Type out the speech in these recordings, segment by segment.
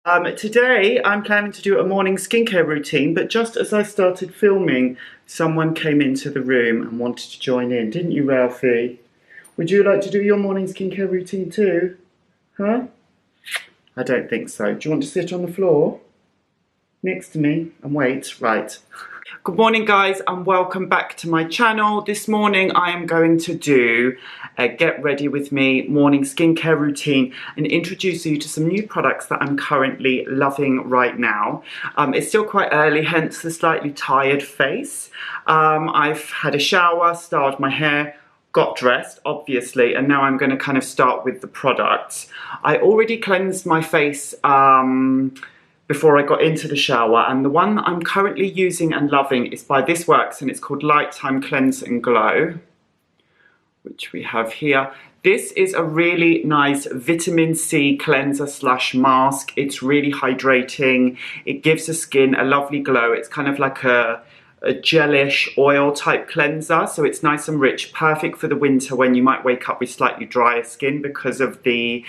Today I'm planning to do a morning skincare routine, but just as I started filming, someone came into the room and wanted to join in, didn't you, Ralphie? Would you like to do your morning skincare routine too? Huh? I don't think so. Do you want to sit on the floor next to me and wait? Right. Good morning, guys, and welcome back to my channel. This morning I am going to do a get ready with me morning skincare routine and introduce you to some new products that I'm currently loving right now. It's still quite early, hence the slightly tired face. I've had a shower, styled my hair, got dressed obviously, and now I'm going to kind of start with the products. I already cleansed my face before I got into the shower, and the one I'm currently using and loving is by This Works, and it's called Lighttime Cleanse and Glow, which we have here. This is a really nice vitamin C cleanser slash mask. It's really hydrating. It gives the skin a lovely glow. It's kind of like a gelish oil type cleanser, so it's nice and rich, perfect for the winter when you might wake up with slightly drier skin because of the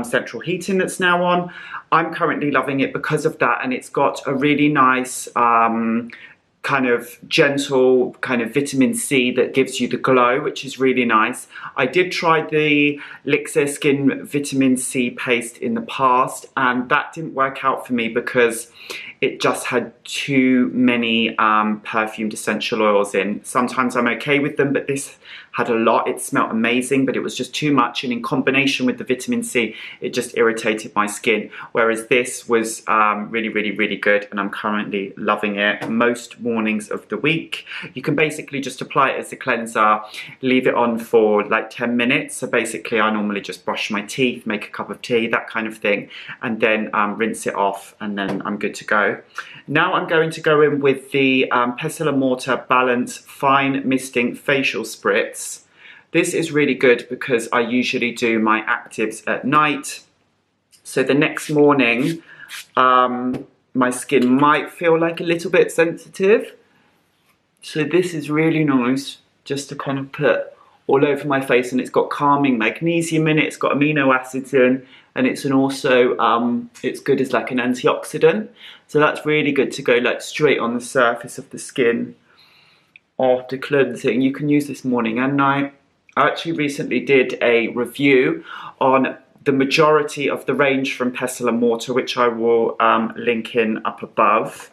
central heating that's now on. I'm currently loving it because of that, and it's got a really nice kind of gentle kind of vitamin C that gives you the glow, which is really nice. I did try the Lixir Skin Vitamin C paste in the past, and that didn't work out for me because it just had too many perfumed essential oils in. Sometimes I'm okay with them, but this had a lot. It smelled amazing, but it was just too much, and in combination with the vitamin C, it just irritated my skin. Whereas this was really good, and I'm currently loving it most mornings of the week. You can basically just apply it as a cleanser, leave it on for like 10 minutes. So basically I normally just brush my teeth, make a cup of tea, that kind of thing, and then rinse it off, and then I'm good to go. Now I'm going to go in with the Pestle & Mortar Balance Fine Misting Facial Spritz. This is really good because I usually do my actives at night. So the next morning, my skin might feel like a little bit sensitive. So this is really nice just to kind of put all over my face, and it's got calming magnesium in it, it's got amino acids in, and it's also it's good as like an antioxidant. So that's really good to go like straight on the surface of the skin after cleansing. You can use this morning and night. I actually recently did a review on the majority of the range from Pestle & Mortar, which I will link in up above.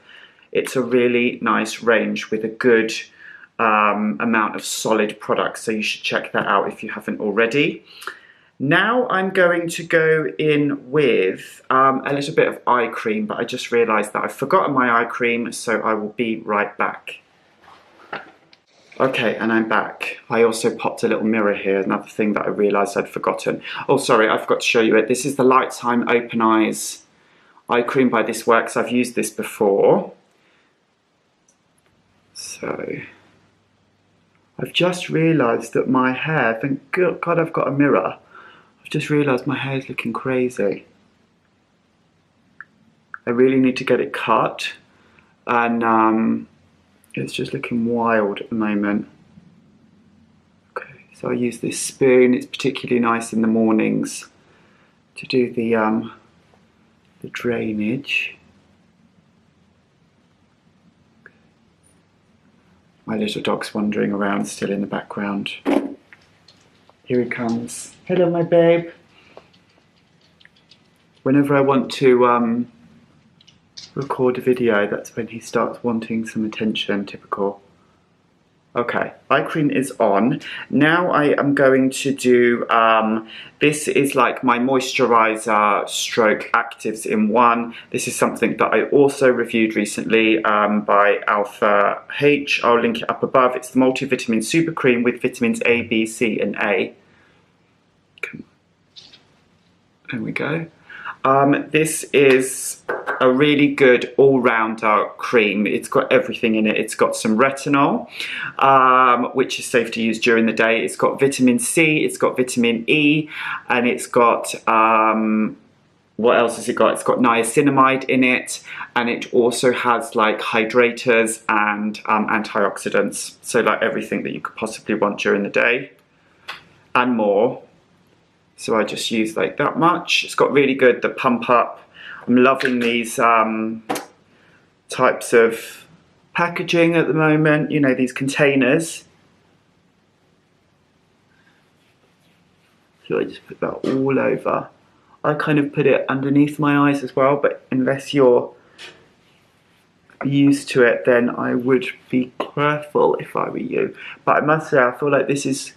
It's a really nice range with a good amount of solid products, so you should check that out if you haven't already. Now I'm going to go in with a little bit of eye cream, but I just realised that I've forgotten my eye cream, so I will be right back. Okay, and I'm back. I also popped a little mirror here, another thing that I realised I'd forgotten. Oh, sorry, I forgot to show you it. This is the Lighttime Open Eyes eye cream by This Works. I've used this before. So I've just realised that my hair, thank God I've got a mirror. I've just realised my hair is looking crazy. I really need to get it cut, and it's just looking wild at the moment. Okay, so I use this spoon. It's particularly nice in the mornings to do the drainage. My little dog's wandering around still in the background. Here he comes. Hello, my babe. Whenever I want to record a video, that's when he starts wanting some attention, typical. Okay, eye cream is on. Now I am going to do, this is like my moisturizer stroke actives in one. This is something that I also reviewed recently by Alpha H. I'll link it up above. It's the multivitamin super cream with vitamins A, B, C and A. Come on. There we go. This is a really good all-rounder cream. It's got everything in it. It's got some retinol, which is safe to use during the day. It's got vitamin C, it's got vitamin E, and it's got, what else has it got? It's got niacinamide in it, and it also has like hydrators and antioxidants. So like everything that you could possibly want during the day and more. So I just use like that much. It's got really good, the pump up I'm loving these types of packaging at the moment, you know, these containers. So I just put that all over. I kind of put it underneath my eyes as well, but unless you're used to it, then I would be careful if I were you. But I must say, I feel like this is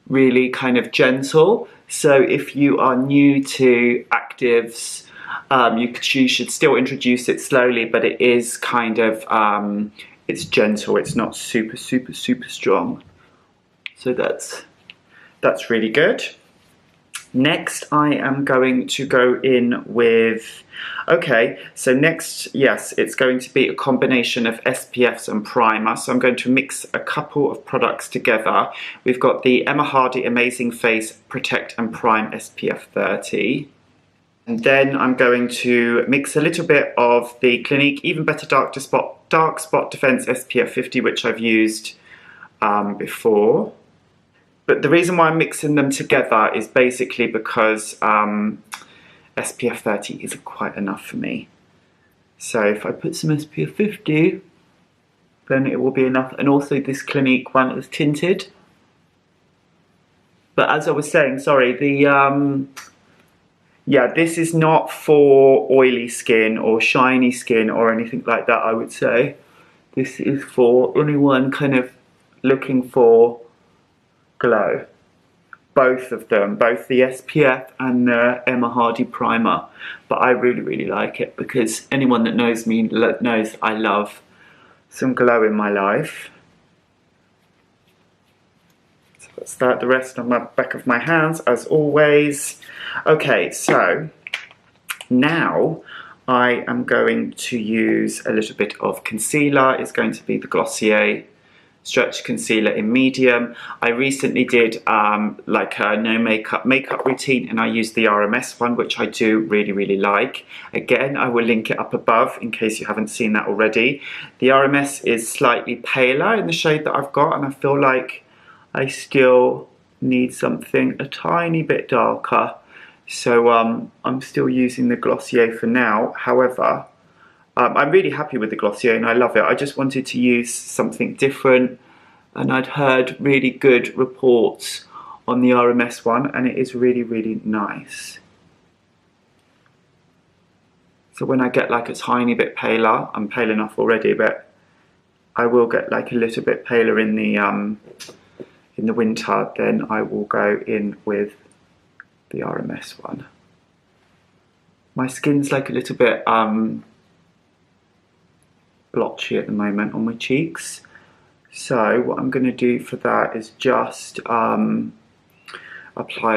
really kind of gentle. So if you are new to actives, you should still introduce it slowly, but it is kind of, it's gentle. It's not super strong. So that's really good. Next, I am going to go in with, okay, so next, yes, it's going to be a combination of SPFs and primer. So I'm going to mix a couple of products together. We've got the Emma Hardy Amazing Face Protect and Prime SPF 30. And then I'm going to mix a little bit of the Clinique Even Better Dark Spot Defense SPF 50, which I've used before. But the reason why I'm mixing them together is basically because SPF 30 isn't quite enough for me. So if I put some SPF 50, then it will be enough. And also this Clinique one is tinted. But as I was saying, sorry, yeah, this is not for oily skin or shiny skin or anything like that, I would say. This is for anyone kind of looking for glow. Both of them, both the SPF and the Emma Hardy primer. But I really like it because anyone that knows me knows I love some glow in my life. So that's that, the rest on the back of my hands as always. Okay, so now I am going to use a little bit of concealer. It's going to be the Glossier Stretch Concealer in medium. I recently did like a no makeup routine, and I used the RMS one, which I do really like. Again, I will link it up above in case you haven't seen that already. The RMS is slightly paler in the shade that I've got, and I feel like I still need something a tiny bit darker. So I'm still using the Glossier for now. However, I'm really happy with the Glossier and I love it. I just wanted to use something different, and I'd heard really good reports on the RMS one, and it is really nice. So when I get like a tiny bit paler, I'm pale enough already, but I will get like a little bit paler in the winter, then I will go in with the RMS one. My skin's like a little bit blotchy at the moment on my cheeks, so what I'm going to do for that is just apply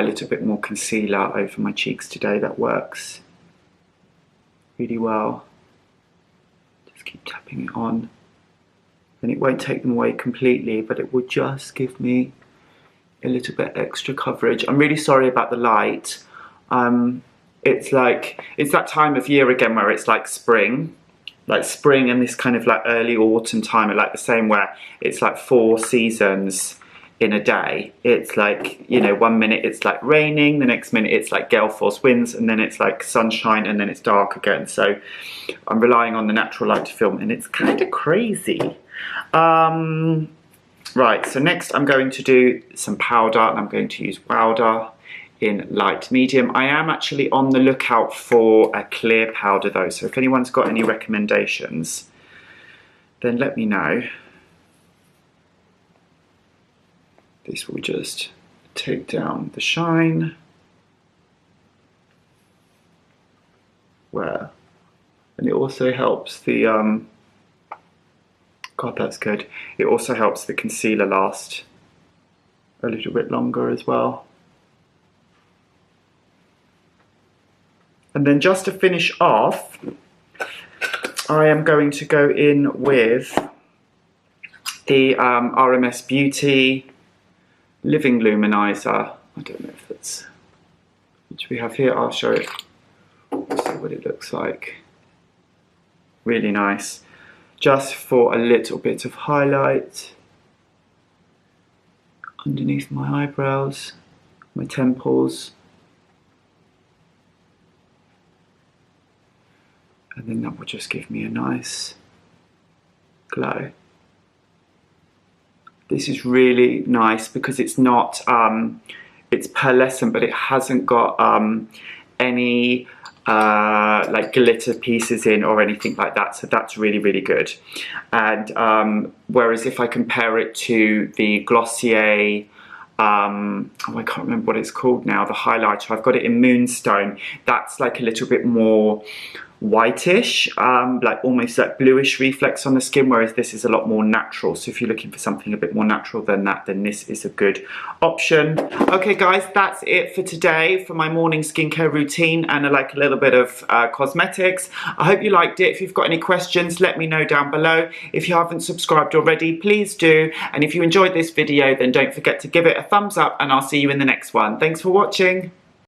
a little bit more concealer over my cheeks today. That works really well. Just keep tapping it on, and it won't take them away completely, but it will just give me a little bit extra coverage. I'm really sorry about the light. It's that time of year again where it's like spring and this kind of like early autumn time, like the same where it's like 4 seasons in a day. It's like, you know, one minute it's like raining, the next minute it's like gale force winds, and then it's like sunshine, and then it's dark again. So I'm relying on the natural light to film, and it's kind of crazy. Right, so next I'm going to do some powder, and I'm going to use Powder in light medium. I am actually on the lookout for a clear powder though, so if anyone's got any recommendations, then let me know. This will just take down the shine. And it also helps the, God, that's good. It also helps the concealer last a little bit longer as well. And then just to finish off, I am going to go in with the RMS Beauty Living Luminizer. I don't know if that's, which we have here. I'll show it, see what it looks like. Really nice. Just for a little bit of highlight underneath my eyebrows, my temples. and then that will just give me a nice glow. This is really nice because it's not, it's pearlescent, but it hasn't got any like glitter pieces in or anything like that, so that's really, really good. And whereas if I compare it to the Glossier, oh, I can't remember what it's called now, the highlighter, I've got it in Moonstone, that's like a little bit more whitish, like almost like bluish reflex on the skin, whereas this is a lot more natural. So if you're looking for something a bit more natural than that, then this is a good option. Okay guys, that's it for today for my morning skincare routine and like a little bit of cosmetics. I hope you liked it. If you've got any questions, let me know down below. If you haven't subscribed already, please do. And if you enjoyed this video, then don't forget to give it a thumbs up, and I'll see you in the next one. Thanks for watching.